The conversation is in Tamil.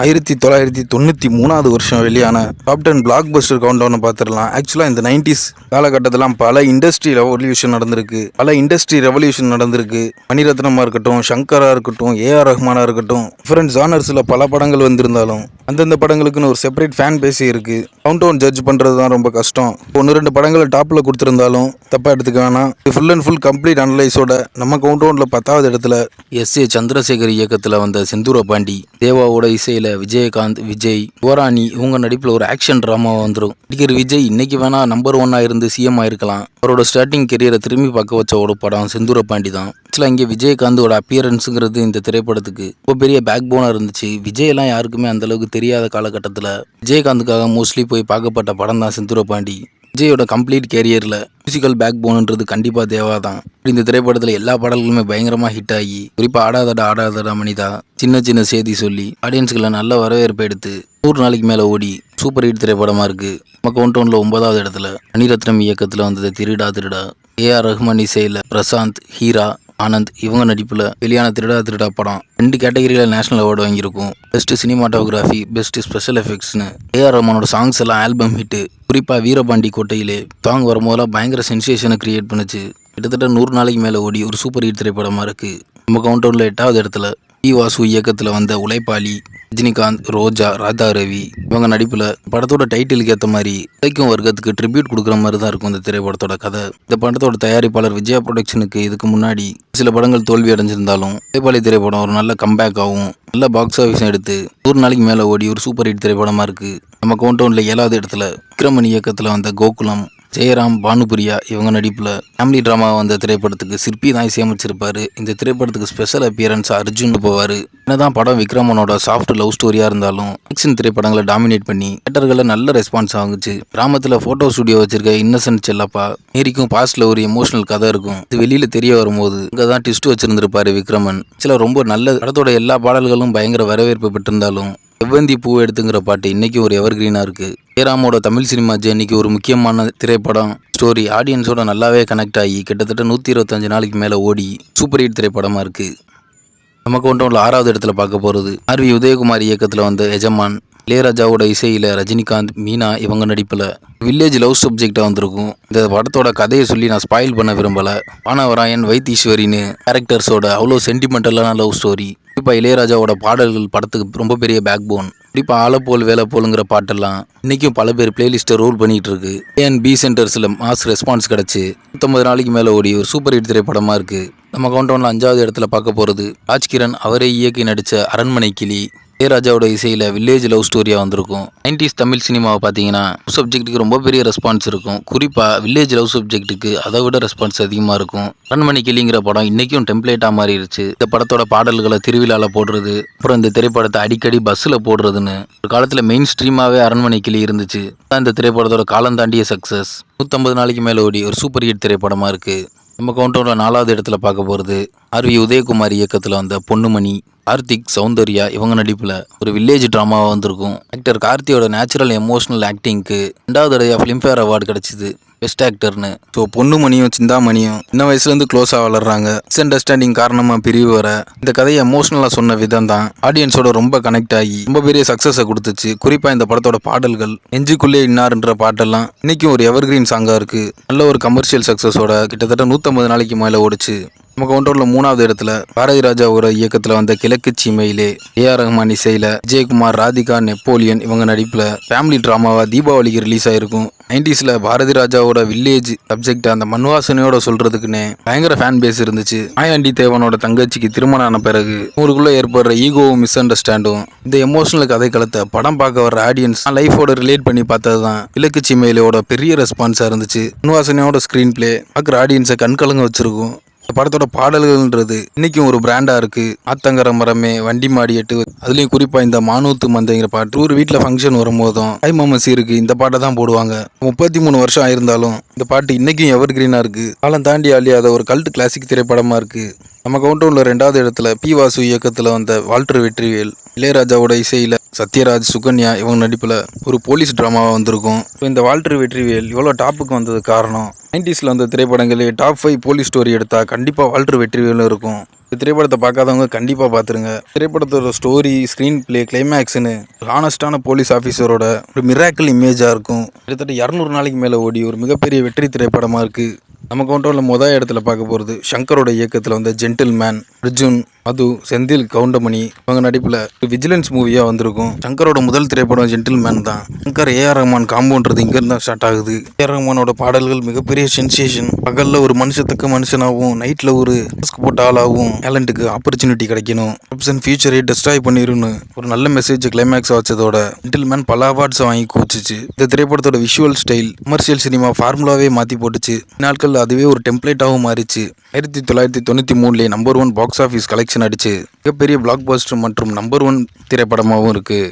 1993 வருஷம் வெளியான டாப் 10 பிளாக் பஸ்டர் கவுண்டவுன் பார்த்துடலாம். ஆக்சுவலாக இந்த 90s காலகட்டத்திலாம் பல இண்டஸ்ட்ரி ரெவல்யூஷன் நடந்திருக்கு. மணிரத்னமாக இருக்கட்டும், சங்கரா இருக்கட்டும், ஏஆர் ரஹ்மானா இருக்கட்டும், டிஃபரெண்ட் ஜானர்ஸில் பல படங்கள் வந்திருந்தாலும் அந்தந்த படங்களுக்குன்னு ஒரு செப்பரேட் ஃபேன் பேஸே இருக்கு. கவுண்டவுன் ஜட்ஜ் பண்ணுறது தான் ரொம்ப கஷ்டம். 1-2 படங்களை டாப்பில் கொடுத்துருந்தாலும் தப்பாக எடுத்துக்க வேணாம். ஃபுல் அண்ட் ஃபுல் கம்ப்ளீட் அனலைஸோட நம்ம கவுண்டவுனில் 10வது இடத்துல எஸ்.ஏ. சந்திரசேகர் இயக்கத்தில் வந்த செந்தூர பாண்டி, தேவாவோட இசையில் விஜயகாந்த், விஜய், யுவராணி இவங்க நடிப்பில் ஒரு ஆக்ஷன் ட்ராமாவாக வந்துடும். நடிகர் விஜய் இன்னைக்கு வேணா நம்பர் 1 இருந்து சிஎம் ஆயிருக்கலாம். அவரோட ஸ்டார்டிங் கெரியரை திரும்பி பார்க்க வச்ச ஒரு படம் செந்தூர பாண்டி தான். ஆக்சுவலாக இங்கே விஜயகாந்தோட அப்பியரன்ஸுங்கிறது இந்த திரைப்படத்துக்கு ரொம்ப பெரிய பேக் போனாக இருந்துச்சு. விஜயெல்லாம் யாருக்குமே அந்த அளவுக்கு தெரியாத காலகட்டத்தில் விஜயகாந்துக்காக மோஸ்ட்லி போய் பார்க்கப்பட்ட படம் தான் செந்தூர பாண்டி. விஜயோட கம்ப்ளீட் கேரியரில் மியூசிக்கல் பேக் போனுன்றது கண்டிப்பாக தேவா தான். இந்த திரைப்படத்தில் எல்லா பாடல்களுமே பயங்கரமாக ஹிட் ஆகி, குறிப்பாக ஆடாதடா மனிதா, சின்ன சின்ன செய்தி சொல்லி ஆடியன்ஸுகளை நல்ல வரவேற்பு எடுத்து 100 நாளைக்கு மேலே ஓடி சூப்பர் ஹிட் திரைப்படமாக இருக்குது. நம்ம கவுண்டவுனில் 9வது இடத்துல மணிரத்னம் இயக்கத்தில் வந்தது திருடா, ஏஆர் ரஹ்மான் இசையில் பிரசாந்த், ஹீரா, ஆனந்த் இவங்க நடிப்பில் வெளியான திருடா படம் 2 கேட்டகரியில் நேஷனல் அவார்டு வாங்கியிருக்கும். பெஸ்ட் சினிமாட்டோகிராஃபி, பெஸ்ட் ஸ்பெஷல் எஃபெக்ட்ஸ்னு ஏஆர் ரஹ்மானோட சாங்ஸ் எல்லாம் ஆல்பம் ஹிட்டு. குறிப்பாக வீரபாண்டி கோட்டையிலே சாங் வரும்போதெல்லாம் பயங்கர சென்சேஷனை கிரியேட் பண்ணுச்சு. கிட்டத்தட்ட 100 நாளைக்கு மேலே ஓடி ஒரு சூப்பர் ஹிட் திரைப்படமாக இருக்குது. நம்ம கவுண்டவுனில் 8வது இடத்துல டி வாசு இயக்கத்தில் வந்த உழைப்பாளி, ரஜினிகாந்த், ரோஜா, ராதா ரவி இவங்க நடிப்பில் படத்தோட டைட்டிலுக்கு ஏற்ற மாதிரி உழைக்கும் வர்க்கத்துக்கு ட்ரிபியூட் கொடுக்குற மாதிரி தான் இருக்கும் இந்த திரைப்படத்தோட கதை. இந்த படத்தோட தயாரிப்பாளர் விஜயா ப்ரொடக்ஷனுக்கு இதுக்கு முன்னாடி சில படங்கள் தோல்வி அடைஞ்சிருந்தாலும் உழைப்பாளி திரைப்படம் ஒரு நல்ல கம்பேக் ஆகும். நல்ல பாக்ஸ் ஆஃபீஸ் எடுத்து 100 நாளைக்கு மேலே ஓடி ஒரு சூப்பர் ஹிட் திரைப்படமாக இருக்குது. நம்ம கவுண்டவுனில் 7வது இடத்துல விக்ரமன் இயக்கத்தில் வந்த கோகுலம், ஜெயராம், பானுபிரியா இவங்க நடிப்பில் ஃபேமிலி ட்ராமா வந்த திரைப்படத்துக்கு சிற்பி தான் இசையமைச்சிருப்பாரு. இந்த திரைப்படத்துக்கு ஸ்பெஷல் அப்பியரன்ஸ் அர்ஜுன் போவார். என்னதான் படம் விக்ரமனோட சாஃப்ட் லவ் ஸ்டோரியாக இருந்தாலும் ஆக்ஷன் திரைப்படங்களை டாமினேட் பண்ணி தியேட்டர்களை நல்ல ரெஸ்பான்ஸ் ஆகுச்சு. கிராமத்தில் ஃபோட்டோ ஸ்டுடியோ வச்சிருக்க இன்னசென்ட் செல்லப்பா நேரிக்கும் பாஸ்ட்ல ஒரு எமோஷனல் கதை இருக்கும். இது வெளியில் தெரிய வரும்போது இங்கே தான் ட்விஸ்ட் வச்சிருந்திருப்பாரு விக்ரமன். சில ரொம்ப நல்ல படத்தோட எல்லா பாடல்களும் பயங்கர வரவேற்பு பெற்றிருந்தாலும் செவ்வந்தி பூ எடுத்துங்கிற பாட்டு இன்னைக்கு ஒரு எவர் கிரீனா இருக்கு. ஜெயராமோட தமிழ் சினிமா ஜேர்னிக்கு ஒரு முக்கியமான திரைப்படம். ஸ்டோரி ஆடியன்ஸோட நல்லாவே கனெக்ட் ஆகி கிட்டத்தட்ட 125 நாளைக்கு மேலே ஓடி சூப்பர் ஹிட் திரைப்படமாக இருக்குது. நம்ம கவுண்டவுனில் 6வது இடத்துல பார்க்க போகிறது ஆர்.வி. உதயகுமார் இயக்கத்தில் வந்த எஜமான். இளையராஜாவோட இசையில் ரஜினிகாந்த், மீனா இவங்க நடிப்பில் வில்லேஜ் லவ் சப்ஜெக்டாக வந்திருக்கும். இந்த படத்தோட கதையை சொல்லி நான் ஸ்பாயில் பண்ண விரும்பலை. வானவராயன், வைத்தீஸ்வரின்னு கேரக்டர்ஸோட அவ்வளோ சென்டிமெண்டலான லவ் ஸ்டோரி. குறிப்பாக இளையராஜாவோட பாடல்கள் படத்துக்கு ரொம்ப பெரிய பேக் போன். குறிப்பாக ஆலப்போல் வேலைப்போலுங்கிற பாட்டெல்லாம் இன்றைக்கும் பல பேர் பிளேலிஸ்ட்டை ரோல் பண்ணிகிட்டு இருக்கு. ஏஎன்பி சென்டர்ஸில் மாஸ் ரெஸ்பான்ஸ் கிடச்சி 150 நாளைக்கு மேலே ஓடி ஒரு சூப்பர் ஹிட் திரைப்படமாக இருக்குது. நம்ம கவுண்டவுனில் 5வது இடத்துல பார்க்க போகிறது ராஜ்கிரண் அவரே இயக்கி நடித்த அரண்மனை கிளி. இளையராஜாவோட இசையில் வில்லேஜ் லவ் ஸ்டோரியாக வந்திருக்கும். 90s தமிழ் சினிமாவை பார்த்தீங்கன்னா சப்ஜெக்ட்டுக்கு ரொம்ப பெரிய ரெஸ்பான்ஸ் இருக்கும். குறிப்பாக வில்லேஜ் லவ் சப்ஜெக்ட்டுக்கு அதை விட ரெஸ்பான்ஸ் அதிகமாக இருக்கும். அரண்மனை கிளிங்கிற படம் இன்றைக்கும் டெம்ப்ளேட்டாக மாறிடுச்சு. இந்த படத்தோட பாடல்களை திருவிழாவில் போடுறது, அப்புறம் இந்த திரைப்படத்தை அடிக்கடி பஸ்ஸில் போடுறதுன்னு ஒரு காலத்தில் மெயின் ஸ்ட்ரீமாகவே அரண்மனை கிளி இருந்துச்சு. இந்த திரைப்படத்தோட காலம் தாண்டிய சக்ஸஸ் 150 நாளைக்கு மேலே ஓடி ஒரு சூப்பர் ஹிட் திரைப்படமாக இருக்குது. நம்ம கவுண்டவுனில் 4வது இடத்துல பார்க்க போகிறது ஆர்.வி. உதயகுமார் இயக்கத்தில் வந்த பொன்னுமணி. கார்த்திக், சௌந்தர்யா இவங்க நடிப்பில் ஒரு வில்லேஜ் ட்ராமாவாக வந்திருக்கும். ஆக்டர் கார்த்தியோட நேச்சுரல் எமோஷனல் ஆக்டிங்க்கு 2வது தடவையாக ஃபிலிம்ஃபேர் அவார்டு கிடச்சிது பெஸ்ட் ஆக்டர்னு. ஸோ பொன்னுமணியும் சிந்தாமணியும் சின்ன வயசுலேருந்து க்ளோஸாக வளர்றாங்க. மிஸ் அண்டர்ஸ்டாண்டிங் காரணமாக பிரிவு வர இந்த கதையை எமோஷனலாக சொன்ன விதம் தான் ஆடியன்ஸோட ரொம்ப கனெக்ட் ஆகி ரொம்ப பெரிய சக்ஸஸை கொடுத்துச்சு. குறிப்பாக இந்த படத்தோட பாடல்கள் நெஞ்சுக்குள்ளே இன்னார்ன்ற பாட்டெல்லாம் இன்னைக்கும் ஒரு எவர் கிரீன் சாங்காக இருக்குது. நல்ல ஒரு கமர்ஷியல் சக்ஸஸோட கிட்டத்தட்ட 150 நாளைக்கு மேலே ஓடிச்சு. நம்ம கவுண்டரில் 3வது இடத்துல பாரதி ராஜாவோட இயக்கத்தில் வந்த கிழக்கு சீமையிலே ஏஆர் ரஹ்மான் இசையில் விஜயகுமார், ராதிகா, நெப்போலியன் இவங்க நடிப்பில் ஃபேமிலி ட்ராமாவாக தீபாவளிக்கு ரிலீஸ் ஆகிருக்கும். 90sல பாரதி ராஜாவோட வில்லேஜ் சப்ஜெக்ட் அந்த மண்வாசனையோட சொல்றதுக்குன்னு பயங்கர ஃபேன் பேஸ் இருந்துச்சு. மாயாண்டி தேவனோட தங்கச்சிக்கு திருமணம் ஆன பிறகு ஊருக்குள்ள ஏற்படுற ஈகோவும் மிஸ் அண்டர்ஸ்டாண்டும் இந்த எமோஷனல் கதை களத்தை படம் பார்க்க வர்ற ஆடியன்ஸ் லைஃபோட ரிலேட் பண்ணி பார்த்தது தான் கிழக்கு சீமையிலோட பெரிய ரெஸ்பான்ஸாக இருந்துச்சு. மண்வாசனையோட ஸ்க்ரீன் பிளே பார்க்குற ஆடியன்ஸை கண்கலங்க வச்சிருக்கும். படத்தோட பாடல்கள்ன்றது இன்னைக்கும் ஒரு பிராண்டா இருக்கு. ஆத்தங்கர மரமே, வண்டி மாடி எட்டு, அதுலயும் குறிப்பா இந்த மானூத்து மந்தைங்கிற பாட்டு ஒரு வீட்டுல ஃபங்க்ஷன் வரும்போதும் ஐ மாமசி இருக்கு இந்த பாட்டை தான் போடுவாங்க. 33 வருஷம் ஆயிருந்தாலும் இந்த பாட்டு இன்னைக்கும் எவர் கிரீனா இருக்கு. காலம் தாண்டி அழியாத ஒரு கல்ட் கிளாசிக் திரைப்படமா இருக்கு. நம்ம கவுண்டவுன்ல 2வது இடத்துல பி வாசு இயக்கத்துல வந்த வால்டர் வெற்றிவேல், இளையராஜாவோட இசையில சத்யராஜ், சுகன்யா இவங்க நடிப்பில் ஒரு போலீஸ் ட்ராமாவாக வந்திருக்கும். இந்த வால்டர் வெற்றிவேல் இவ்வளோ டாப்புக்கு வந்தது காரணம் 90s வந்த திரைப்படங்களே டாப் 5 போலீஸ் ஸ்டோரி எடுத்தால் கண்டிப்பாக வால்டர் வெற்றிவேலும் இருக்கும். இந்த திரைப்படத்தை பார்க்காதவங்க கண்டிப்பாக பார்த்துருங்க. திரைப்படத்தோட ஸ்டோரி, ஸ்க்ரீன் பிளே, கிளைமேக்ஸ்னு ஹானஸ்டான போலீஸ் ஆஃபீஸரோட ஒரு மிராக்கிள் இமேஜாக இருக்கும். கிட்டத்தட்ட 200 நாளைக்கு மேலே ஓடி ஒரு மிகப்பெரிய வெற்றி திரைப்படமாக இருக்குது. நம்ம கவுண்டரில் மொதல் இடத்துல பார்க்க போகிறது சங்கரோட இயக்கத்தில் வந்த ஜென்டில்மேன். அர்ஜுன், மது, செந்தில், கவுண்டமணி இவங்க நடிப்பில் விஜிலன்ஸ் மூவியாக வந்திருக்கும். சங்கரோட முதல் திரைப்படம் ஜென்டில்மேன் தான். சங்கர் ஏஆர் ரஹ்மான் காம்போன்றது இங்கேருந்து தான் ஸ்டார்ட் ஆகுது. ஏஆர் ரஹ்மானோட பாடல்கள் மிகப்பெரிய சென்சேஷன். பகலில் ஒரு மனுஷத்துக்கு மனுஷனாகவும், நைட்டில் ஒரு மாஸ்க் போட்ட ஆளாகவும் டேலண்ட்டுக்கு ஆப்பர்ச்சுனிட்டி கிடைக்கணும், ஆப்ஷன் ஃபியூச்சரை டெஸ்ட்ராய் பண்ணிருன்னு ஒரு நல்ல மெசேஜ் கிளைமேக்ஸ் வச்சதோட ஜென்டில்மேன் பல அவார்ட்ஸை வாங்கி குவிச்சிச்சு. இந்த திரைப்படத்தோட விஷுவல் ஸ்டைல் கமர்ஷியல் சினிமா ஃபார்முலாவே மாற்றி போட்டுச்சு. நாட்கள் அதுவே ஒரு டெம்ப்ளேட்டாகவும் மாறிச்சு. 1993 நம்பர் 1 பாக்ஸ் ஆஃபீஸ் கலெக்ஷன் அடிச்சு மிகப்பெரிய பிளாக் பஸ்டர் மற்றும் நம்பர் 1 திரைப்படமாகவும் இருக்குது.